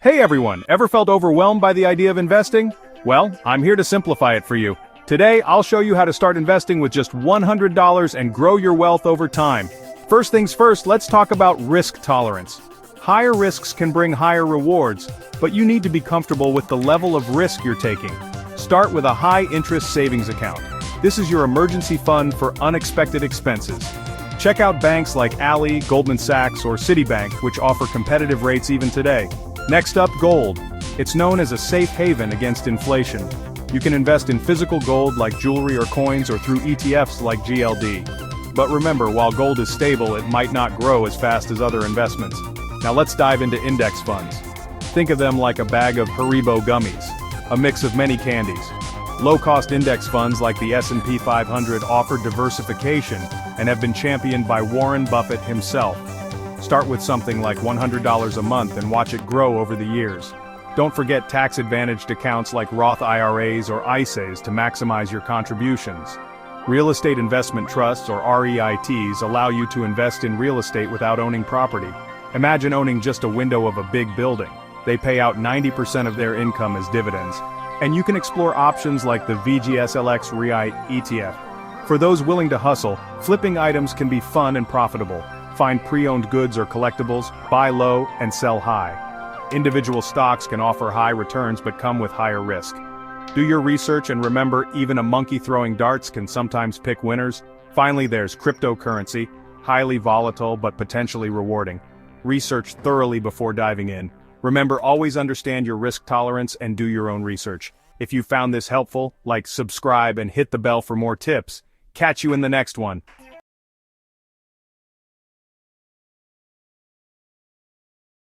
Hey everyone, ever felt overwhelmed by the idea of investing? Well, I'm here to simplify it for you. Today, I'll show you how to start investing with just $100 and grow your wealth over time. First things first, let's talk about risk tolerance. Higher risks can bring higher rewards, but you need to be comfortable with the level of risk you're taking. Start with a high-interest savings account. This is your emergency fund for unexpected expenses. Check out banks like Ally, Goldman Sachs, or Citibank, which offer competitive rates even today. Next up, gold. It's known as a safe haven against inflation. You can invest in physical gold like jewelry or coins or through ETFs like GLD. But remember, while gold is stable, it might not grow as fast as other investments. Now let's dive into index funds. Think of them like a bag of Haribo gummies, a mix of many candies. Low-cost index funds like the S&P 500 offer diversification and have been championed by Warren Buffett himself. Start with something like $100 a month and watch it grow over the years. Don't forget tax-advantaged accounts like Roth IRAs or ISAs to maximize your contributions. Real estate investment trusts or REITs allow you to invest in real estate without owning property. Imagine owning just a window of a big building. They pay out 90% of their income as dividends. And you can explore options like the VGSLX REIT ETF. For those willing to hustle, flipping items can be fun and profitable. Find pre-owned goods or collectibles, buy low, and sell high. Individual stocks can offer high returns but come with higher risk. Do your research and remember, even a monkey throwing darts can sometimes pick winners. Finally, there's cryptocurrency, highly volatile but potentially rewarding. Research thoroughly before diving in. Remember, always understand your risk tolerance and do your own research. If you found this helpful, like, subscribe and hit the bell for more tips. Catch you in the next one.